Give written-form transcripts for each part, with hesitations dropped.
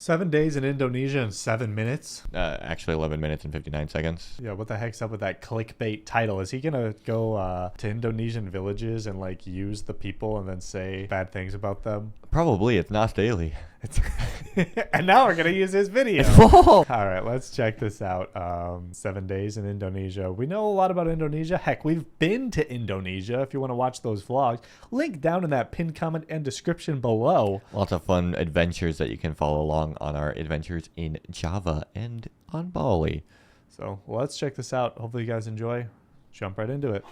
7 days in Indonesia in 7 minutes? Actually 11 minutes and 59 seconds. Yeah, what the heck's up with that clickbait title? Is he gonna go to Indonesian villages and like use the people and then say bad things about them? Probably. It's Nas Daily. It's and now we're gonna use his video. All right, let's check this out. 7 days in Indonesia. We know a lot about Indonesia. Heck, we've been to Indonesia. If you want to watch those vlogs, link down in that pinned comment and description below. Lots of fun adventures that you can follow along on our adventures in Java and on Bali. So let's check this out. Hopefully you guys enjoy. Jump right into it.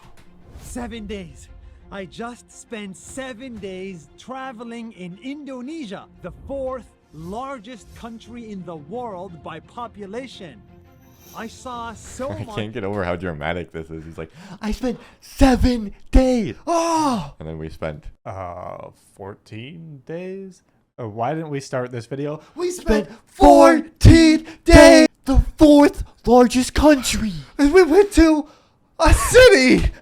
7 days. I just spent 7 days traveling in Indonesia, the fourth largest country in the world by population. I saw so I much. can't get over how dramatic this is. He's like, I spent 7 days. Oh! And then we spent 14 days? Why didn't we start this video? We spent 14 days. The fourth largest country. And we went to a city.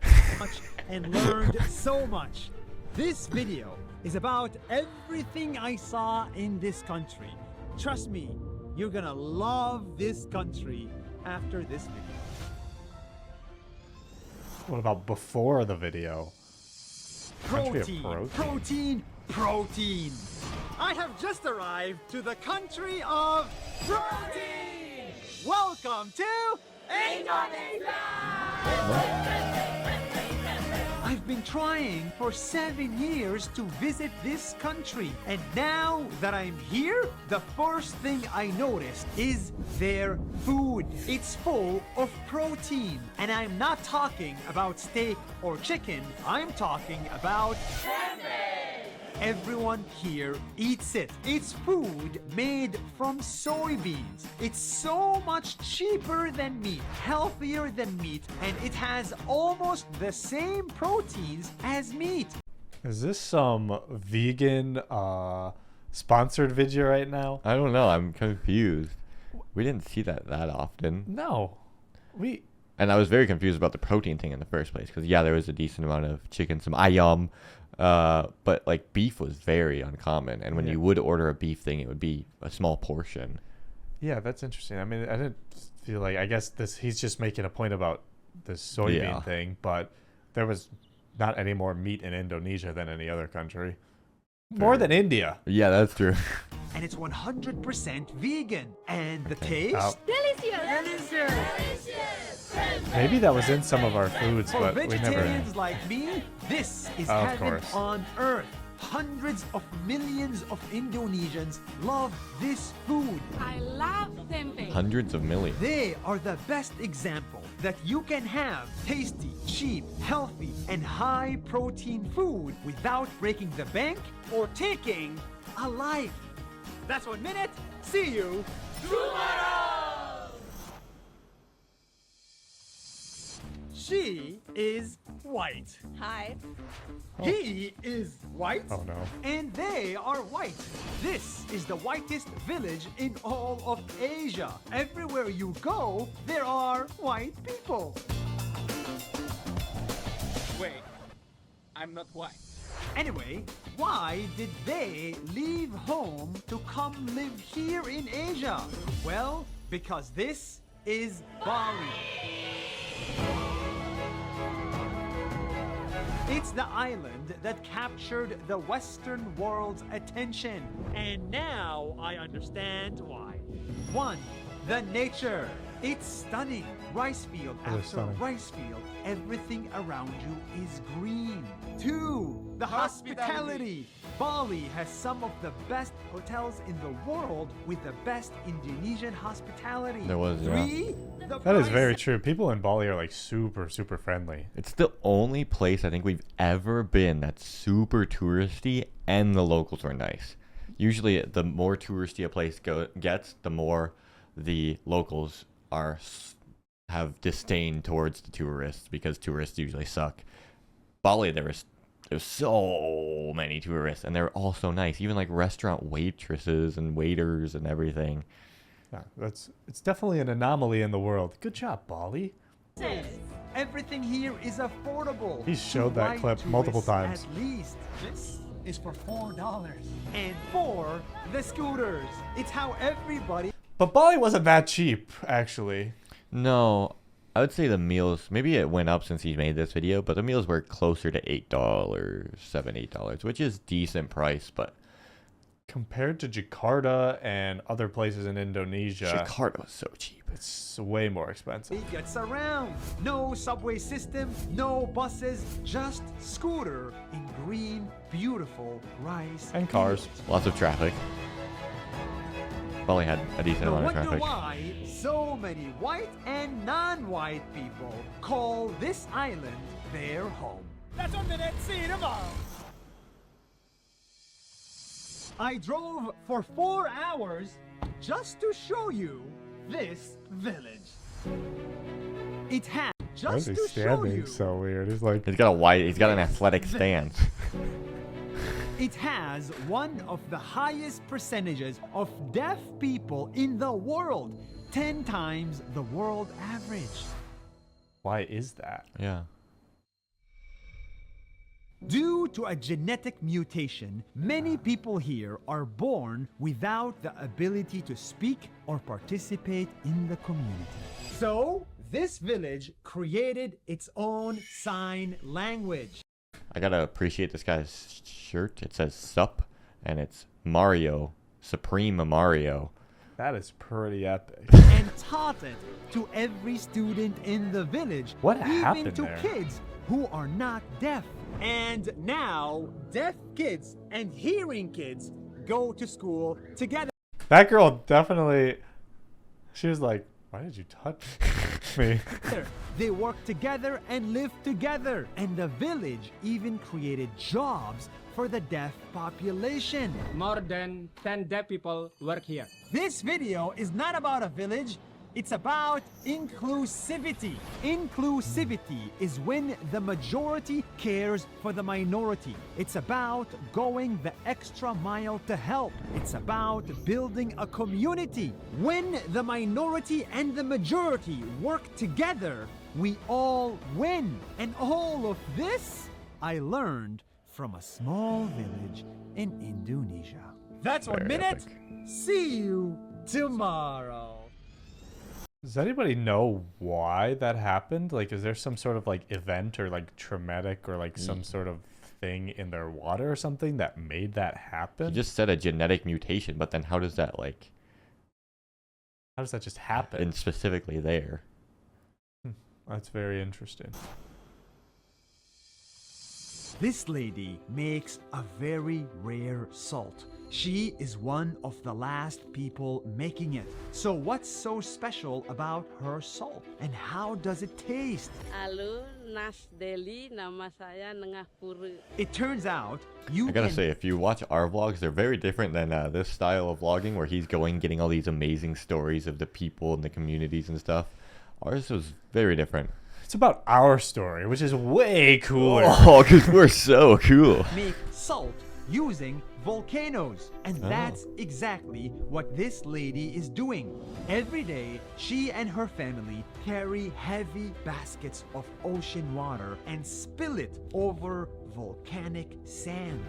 And learned so much. This video is about everything I saw in this country. Trust me, you're gonna love this country after this video. What about before the video? Country of Protein. I have just arrived to the country of protein. Welcome to Indonesia. I've been trying for 7 years to visit this country, and now that I'm here, the first thing I noticed is their food. It's full of protein, and I'm not talking about steak or chicken, I'm talking about everyone here eats it. It's food made from soybeans. It's so much cheaper than meat, healthier than meat, and it has almost the same proteins as meat. Is this some vegan sponsored video right now? I don't know. I'm confused. We didn't see that often. No. And I was very confused about the protein thing in the first place. Because, yeah, there was a decent amount of chicken, some ayam. But, like, beef was very uncommon. And when you would order a beef thing, it would be a small portion. Yeah, that's interesting. I mean, I didn't feel like... I guess he's just making a point about this soybean thing. But there was not any more meat in Indonesia than any other country. More than India. Yeah, that's true. And it's 100% vegan. And the taste? Delicious. Maybe that was in some of our foods, For but we never... vegetarians like me, this is Of heaven course. on earth. Hundreds of millions of Indonesians love this food. I love tempeh. Hundreds of millions. They are the best example that you can have tasty, cheap, healthy, and high protein food without breaking the bank or taking a life. That's 1 minute. See you tomorrow. She is white. Hi. He is white. Oh, no. And they are white. This is the whitest village in all of Asia. Everywhere you go, there are white people. Wait, I'm not white. Anyway, why did they leave home to come live here in Asia? Well, because this is Bali. It's the island that captured the Western world's attention. And now I understand why. 1. The nature. It's stunning. Rice field It is after stunning. rice field. Everything around you is green. 2. The hospitality. Bali has some of the best hotels in the world with the best Indonesian hospitality. There was, yeah. 3. The That is very price. true. People in Bali are like super friendly. It's the only place I think we've ever been that's super touristy and the locals are nice. Usually, the more touristy a place gets, the more the locals have disdain towards the tourists because tourists usually suck. Bali, there's so many tourists and they're all so nice. Even like restaurant waitresses and waiters and everything. Yeah, it's definitely an anomaly in the world. Good job, Bali. Everything here is affordable. He showed to that white clip multiple tourists times. At least. This is for $4. And 4, the scooters. It's how everybody... But Bali wasn't that cheap, actually. No, I would say the meals, maybe it went up since he made this video, but the meals were closer to $8, $7, $8, which is decent price, but Compared to Jakarta and other places in Indonesia, Jakarta was so cheap. it's way more expensive. He gets around. No subway system, no buses, just scooter in green, beautiful rice. And cars. fields. Lots of traffic. Bali had a decent No amount of wonder traffic. why so many white and non-white people call this island their home. That's 1 minute. See you tomorrow. I drove for 4 hours just to show you this village. It has Why is just he to show standing you. so weird? He's like, He's got an athletic stance. It has one of the highest percentages of deaf people in the world, 10 times the world average. why is that? Yeah. Due to a genetic mutation, many people here are born without the ability to speak or participate in the community. So, this village created its own sign language. I gotta appreciate this guy's shirt. It says Sup, and it's Mario, Supreme Mario. That is pretty epic. And taught it to every student in the village, What even happened to there? kids who are not deaf. And now, deaf kids and hearing kids go to school together. That girl definitely, she was like, why did you touch me? They work together and live together. And the village even created jobs for the deaf population. More than 10 deaf people work here. This video is not about a village, it's about inclusivity. Inclusivity is when the majority cares for the minority. It's about going the extra mile to help. It's about building a community. When the minority and the majority work together, we all win. And all of this I learned from a small village in Indonesia. That's 1 Very minute. epic. See you tomorrow. Does anybody know why that happened? Like, is there some sort of like event or like traumatic or like some sort of thing in their water or something that made that happen? He just said a genetic mutation, but then how does that like, How does that just happen? and specifically there? That's very interesting. This lady makes a very rare salt. She is one of the last people making it. So what's so special about her salt? And how does it taste? Halo, Nas Deli, nama saya Nengah Puru. It turns out you I gotta can say, if you watch our vlogs, they're very different than this style of vlogging where he's getting all these amazing stories of the people and the communities and stuff. Ours was very different. It's about our story, which is way cooler. Oh, because we're so cool. make salt using volcanoes. And that's exactly what this lady is doing. Every day, she and her family carry heavy baskets of ocean water and spill it over volcanic sand.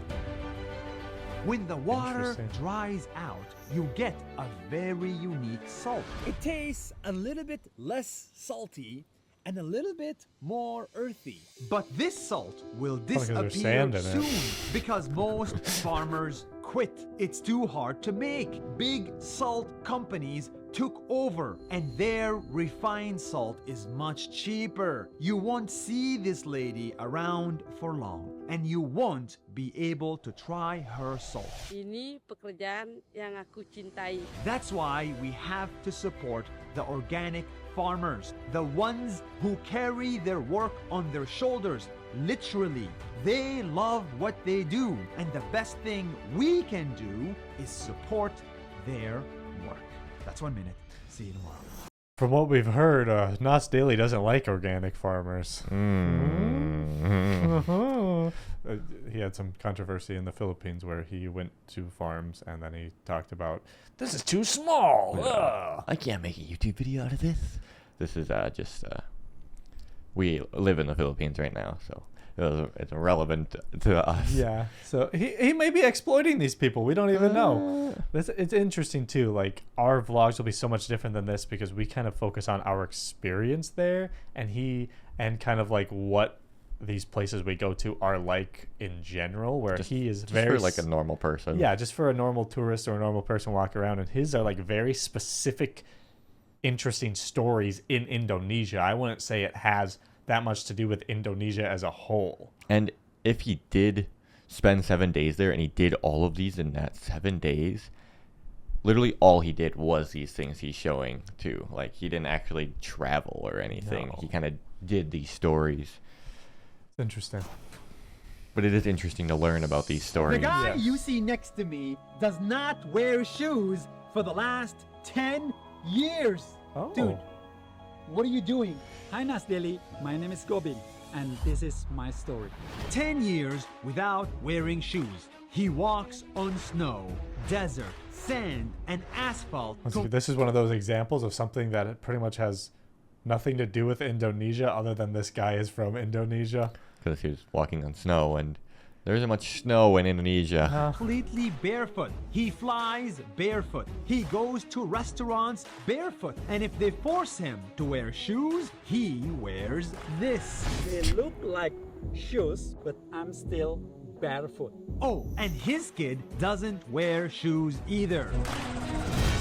When the water Interesting. dries out, you get a very unique salt. It tastes a little bit less salty and a little bit more earthy. But this salt will because there's disappear sand in it. soon because most farmers quit. It's too hard to make. Big salt companies took over and their refined salt is much cheaper. You won't see this lady around for long and you won't be able to try her salt. Ini pekerjaan yang aku cintai. That's why we have to support the organic farmers, the ones who carry their work on their shoulders. Literally, they love what they do, and the best thing we can do is support their work. That's 1 minute. See you tomorrow. From what we've heard, Nas Daily doesn't like organic farmers. He had some controversy in the Philippines where he went to farms and then he talked about, this is too small. Ugh." I can't make a YouTube video out of this. This is we live in the Philippines right now, so it's irrelevant to us. Yeah. So he may be exploiting these people. We don't even know. It's interesting too. Like our vlogs will be so much different than this because we kind of focus on our experience there, and kind of like what these places we go to are like in general, where he is Just very for like a normal person. yeah, just for a normal tourist or a normal person walking around, and his are like very specific, interesting stories in Indonesia. I wouldn't say it has that much to do with Indonesia as a whole. And if he did spend 7 days there and he did all of these in that 7 days, literally all he did was these things he's showing too. Like he didn't actually travel or anything. No. He kind of did these stories. It's interesting. But it is interesting to learn about these The stories. guy Yeah. you see next to me does not wear shoes for the last 10 years. Oh. Dude, what are you doing? Hi Nasdeli, my name is Gobin, and this is my story. 10 years without wearing shoes. He walks on snow, desert, sand, and asphalt. This is one of those examples of something that pretty much has nothing to do with Indonesia other than this guy is from Indonesia. Because he was walking on snow, and there isn't much snow in Indonesia. Completely barefoot. He flies barefoot. He goes to restaurants barefoot. And if they force him to wear shoes, he wears this. They look like shoes, but I'm still barefoot. Oh, and his kid doesn't wear shoes either.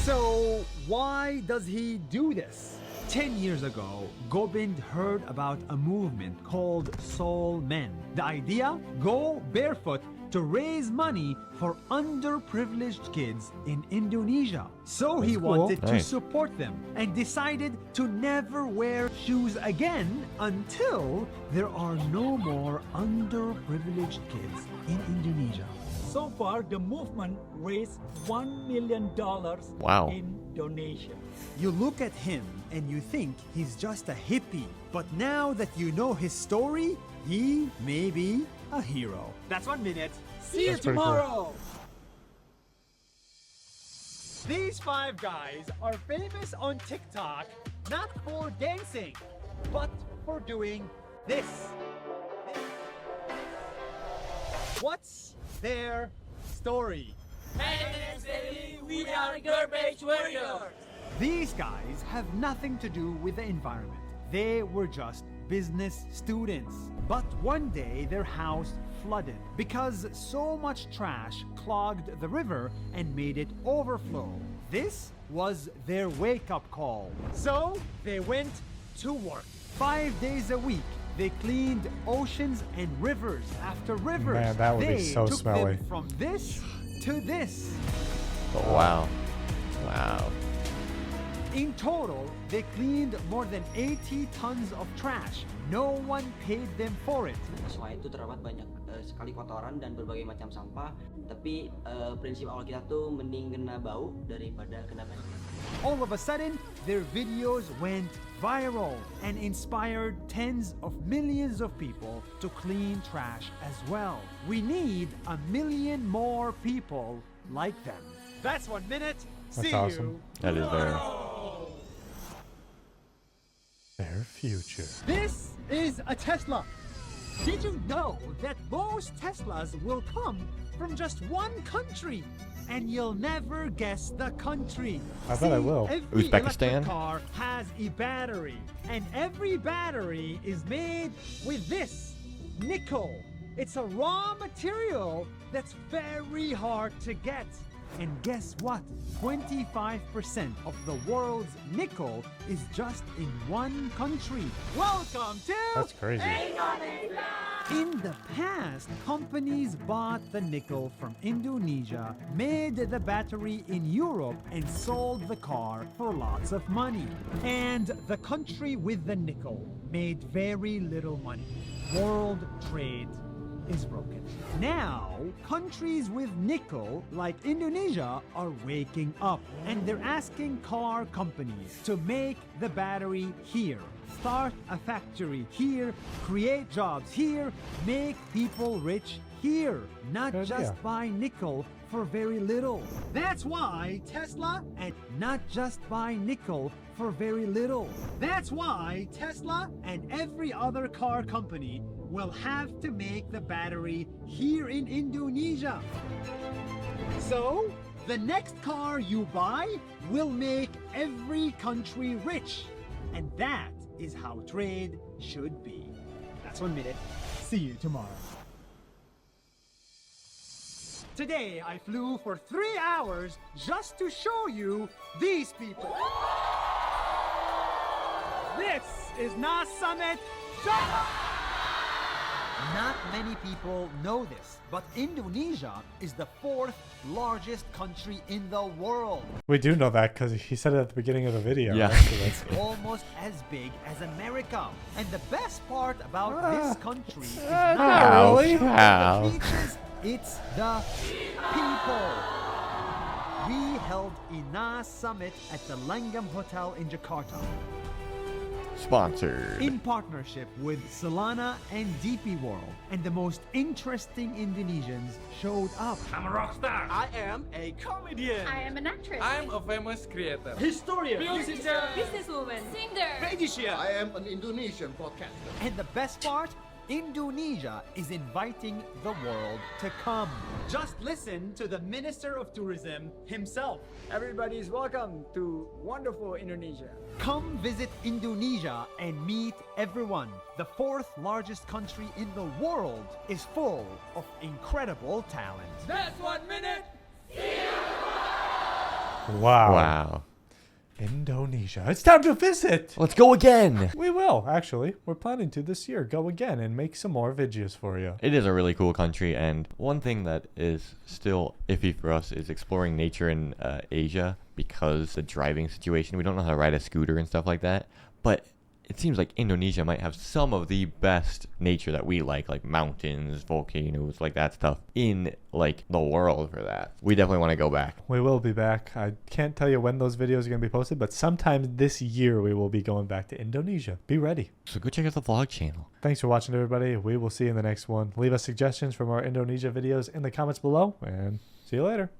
So why does he do this? 10 years ago, Gobind heard about a movement called Soul Men. The idea? Go barefoot to raise money for underprivileged kids in Indonesia. So he That's cool. wanted to Nice. support them and decided to never wear shoes again until there are no more underprivileged kids in Indonesia. So far, the movement raised $1 million Wow. in donation. You look at him and you think he's just a hippie, but now that you know his story, he may be a hero. That's 1 minute. See you That's pretty cool. tomorrow! These 5 guys are famous on TikTok not for dancing, but for doing this. What's their story? We are garbage warriors! These guys have nothing to do with the environment. They were just business students. But one day their house flooded because so much trash clogged the river and made it overflow. This was their wake-up call. So they went to work. 5 days a week, they cleaned oceans and rivers after rivers. Man, that would be They so took smelly. them from this to this. Oh, wow. Wow. In total, they cleaned more than 80 tons of trash. No one paid them for it. Selain itu terdapat banyak sekali kotoran dan berbagai macam sampah. Tapi prinsip awal kita tuh mending kena bau daripada kena banyak. All of a sudden, their videos went viral and inspired tens of millions of people to clean trash as well. We need 1 million more people like them. That's 1 minute. That's See awesome. you. That is very... Their future. This is a Tesla. Did you know that most Teslas will come from just one country? And you'll never guess the country. I bet I will. Every Uzbekistan? electric car has a battery, and every battery is made with this nickel. It's a raw material that's very hard to get. And guess what? 25% of the world's nickel is just in one country. Welcome to That's crazy. In the past, companies bought the nickel from Indonesia, made the battery in Europe, and sold the car for lots of money. And the country with the nickel made very little money. World trade is broken. Now, countries with nickel, like Indonesia, are waking up, and they're asking car companies to make the battery here. Start a factory here, create jobs here, make people rich here, not Good just idea. buy nickel for very little. That's why Tesla, and not just buy nickel for very little. That's why Tesla and every other car company will have to make the battery here in Indonesia. So, the next car you buy will make every country rich. And that is how trade should be. That's 1 minute. See you tomorrow. Today I flew for 3 hours just to show you these people. This is Nas Summit. Not many people know this, but Indonesia is the 4th largest country in the world. We do know that because he said it at the beginning of the video. Yeah. Right? So that's It's almost as big as America. And the best part about this country is not not really. the Wow. beaches, it's the people. We held Ina Summit at the Langgam Hotel in Jakarta Sponsored. in partnership with Solana and DP World. And the most interesting Indonesians showed up. I'm a rock star. I am a comedian. I am an actress. I'm a famous creator. Historian. Musician. businesswoman. Singer. Magician. I am an Indonesian podcaster. And the best part? Indonesia is inviting the world to come. Just listen to the Minister of Tourism himself. Everybody is welcome to wonderful Indonesia. Come visit Indonesia and meet everyone. The 4th largest country in the world is full of incredible talent. That's 1 minute. wow. Wow. Indonesia. It's time to visit. Let's go again. We will, actually. We're planning to this year go again and make some more videos for you. It is a really cool country, and one thing that is still iffy for us is exploring nature in Asia because the driving situation. We don't know how to ride a scooter and stuff like that, but it seems like Indonesia might have some of the best nature that we like mountains, volcanoes, like that stuff in like the world for that. We definitely want to go back. We will be back. I can't tell you when those videos are going to be posted, but sometime this year we will be going back to Indonesia. Be ready. So go check out the vlog channel. Thanks for watching, everybody. We will see you in the next one. Leave us suggestions for more Indonesia videos in the comments below, and see you later.